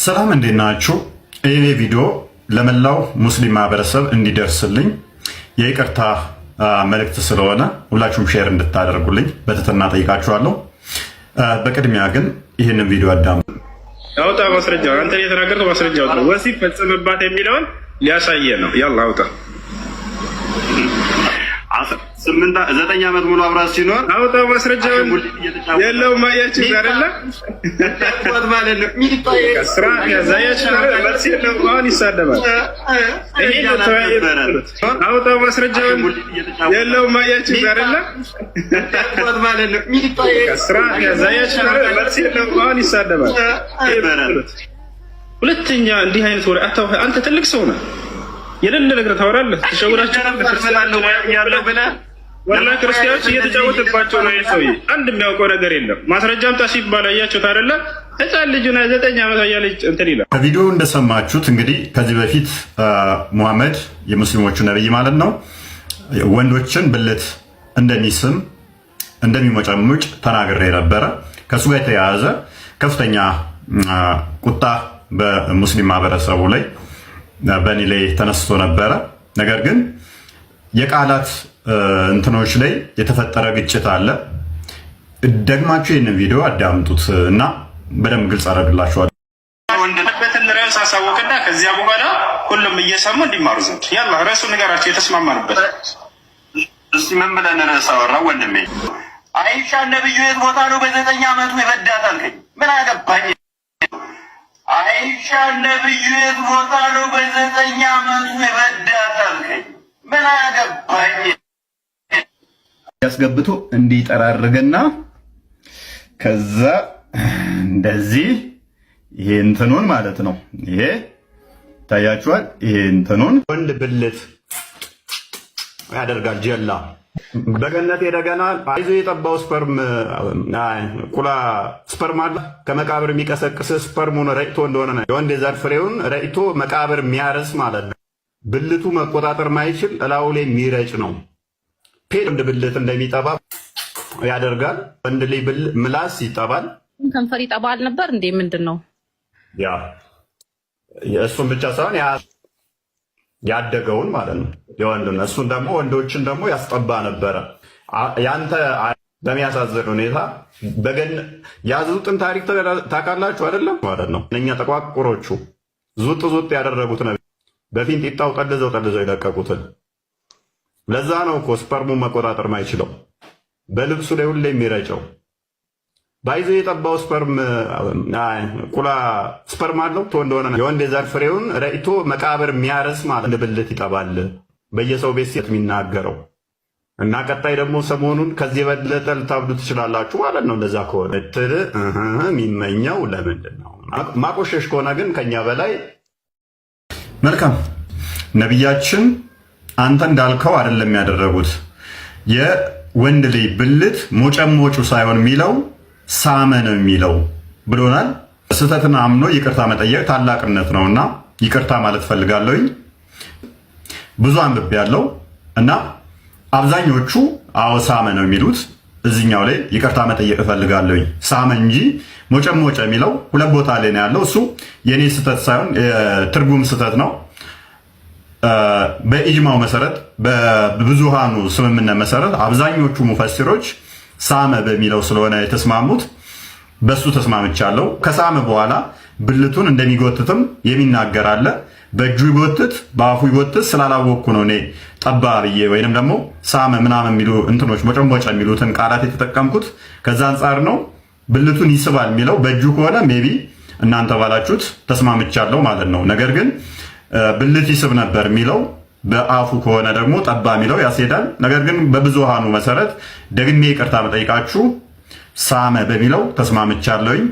ሰላም እንዴት ናችሁ? ይሄ ቪዲዮ ለመላው ሙስሊም ማህበረሰብ እንዲደርስልኝ የይቅርታ መልእክት ስለሆነ ሁላችሁም ሼር እንድታደርጉልኝ በትህትና ጠይቃችኋለሁ። በቅድሚያ ግን ይህንን ቪዲዮ አዳምጡ። አውጣ ማስረጃው፣ አንተ የተናገርከው ማስረጃው ነው። ወሲብ ፈጽምባት የሚለውን ሊያሳየ ነው። ያላ አውጣ። 9 ዓመት ሙሉ አብራት ሲኖር አውጣ ማስረጃው የለውም። ማያችሁ አይደለ ወጥ ማለት ነው። ከስራ ያዛያችሁ መልስ የለውም። አሁን ይሳደባል። ይሄ ነው ተወያየበት። አውጣ ማስረጃው የለውም። ማያችሁ አይደለ ወጥ ማለት ነው። ከስራ ያዛያችሁ መልስ የለውም። አሁን ይሳደባል። ሁለተኛ እንዲህ አይነት ወሬ አታው። አንተ ትልቅ ሰው ነህ። የሌለ ነገር ታወራለህ። ተሸውራችሁ ያለው ብለህ ወላሂ ክርስቲያኖች እየተጫወተባቸው ነው። ሰውዬ አንድ የሚያውቀው ነገር የለም። ማስረጃም ታሲ ይባል አያችሁት አይደለ? ህፃን ልጅ ነው 9 ዓመት ያለች እንትን ይላል። ከቪዲዮ እንደሰማችሁት እንግዲህ ከዚህ በፊት ሙሐመድ የሙስሊሞቹ ነብይ ማለት ነው ወንዶችን ብልት እንደሚስም እንደሚሞጨሙጭ ተናግሬ ነበረ። ከሱ ጋር የተያያዘ ከፍተኛ ቁጣ በሙስሊም ማህበረሰቡ ላይ በእኔ ላይ ተነስቶ ነበረ። ነገር ግን የቃላት እንትኖች ላይ የተፈጠረ ግጭት አለ። ደግማችሁ ይህንን ቪዲዮ አዳምጡት እና በደንብ ግልጽ አደርግላችኋለሁ። ወንድበትን ርዕስ አሳወቅና ከዚያ በኋላ ሁሉም እየሰሙ እንዲማሩ ዘንድ ያላ ርዕሱ ንገራቸው። የተስማማንበት እስቲ ምን ብለን ርዕስ አወራው? ወንድሜ አይሻ ነብዩ የት ቦታ ነው በ9 ዓመቱ የበዳት አልከኝ። ምን አገባኝ? አይሻ ነብዩ የት ቦታ ነው በ9 ዓመቱ የበዳት አልከኝ። ምን አገባኝ? ያስገብቶ እንዲጠራርግና ከዛ እንደዚህ ይሄ እንትኑን ማለት ነው። ይሄ ታያችኋል። ይሄ እንትኑን ወንድ ብልት ያደርጋል። ጀላ በገነት የደገና አይዞ የጠባው ስፐርም ቁላ ስፐርም አለ ከመቃብር የሚቀሰቅስ ስፐርሙን ረጭቶ እንደሆነ ነው። የወንድ የዘር ፍሬውን ረጭቶ መቃብር የሚያርስ ማለት ነው። ብልቱ መቆጣጠር ማይችል እላው ላይ የሚረጭ ነው። ወንድ ብልት እንደሚጠባ ያደርጋል። ወንድ ላይ ምላስ ይጠባል። ከንፈር ይጠባል ነበር እንዴ? ምንድን ነው ያ? እሱን ብቻ ሳይሆን ያደገውን ማለት ነው የወንዱን። እሱን ደግሞ ወንዶችን ደግሞ ያስጠባ ነበረ። ያንተ በሚያሳዝን ሁኔታ በገን ያዙጥን ታሪክ ታውቃላችሁ አይደለም ማለት ነው። እኛ ጠቋቁሮቹ ዙጥ ዙጥ ያደረጉት ነው በፊንጢጣው ጠልዘው የለቀቁትን። ለዛ ነው እኮ ስፐርሙን መቆጣጠር ማይችለው በልብሱ ላይ ሁሌ የሚረጨው። ባይዘ የጠባው ስፐርም ቁላ ስፐርም አለው እንደሆነ የወንድ የዘር ፍሬውን ረጭቶ መቃብር የሚያርስ ማለት ብልት ይጠባል። በየሰው ቤት ሴት የሚናገረው እና ቀጣይ ደግሞ ሰሞኑን ከዚህ የበለጠ ልታብዱ ትችላላችሁ ማለት ነው። እንደዛ ከሆነ ትል የሚመኘው ለምንድን ነው? ማቆሸሽ ከሆነ ግን ከኛ በላይ መልካም። ነቢያችን አንተ እንዳልከው አይደለም ያደረጉት። የወንድ ልጅ ብልት ሞጨሞጩ ሳይሆን የሚለው ሳመ ነው የሚለው ብሎናል። ስህተትን አምኖ ይቅርታ መጠየቅ ታላቅነት ነውና ይቅርታ ማለት ፈልጋለሁኝ። ብዙ አንብቤ ያለው እና አብዛኞቹ አዎ ሳመ ነው የሚሉት። እዚህኛው ላይ ይቅርታ መጠየቅ እፈልጋለሁኝ ሳመ እንጂ ሞጨሞጨ የሚለው ሁለት ቦታ ላይ ነው ያለው። እሱ የኔ ስህተት ሳይሆን ትርጉም ስህተት ነው። በኢጅማው መሰረት በብዙሃኑ ስምምነት መሰረት አብዛኞቹ ሙፈሲሮች ሳመ በሚለው ስለሆነ የተስማሙት በሱ ተስማምቻለሁ። ከሳመ በኋላ ብልቱን እንደሚጎትትም የሚናገር አለ። በእጁ ይጎትት በአፉ ይጎትት ስላላወቅኩ ነው እኔ ጠባ ብዬ ወይንም ደግሞ ሳመ ምናምን የሚሉ እንትኖች ሞጨሞጨ የሚሉትን ቃላት የተጠቀምኩት ከዛ አንጻር ነው። ብልቱን ይስባል የሚለው በእጁ ከሆነ ሜቢ እናንተ ባላችሁት ተስማምቻለሁ ማለት ነው። ነገር ግን ብልት ይስብ ነበር የሚለው በአፉ ከሆነ ደግሞ ጠባ የሚለው ያስሄዳል። ነገር ግን በብዙሃኑ መሰረት ደግሜ ይቅርታ መጠይቃችሁ ሳመ በሚለው ተስማምቻለሁኝ።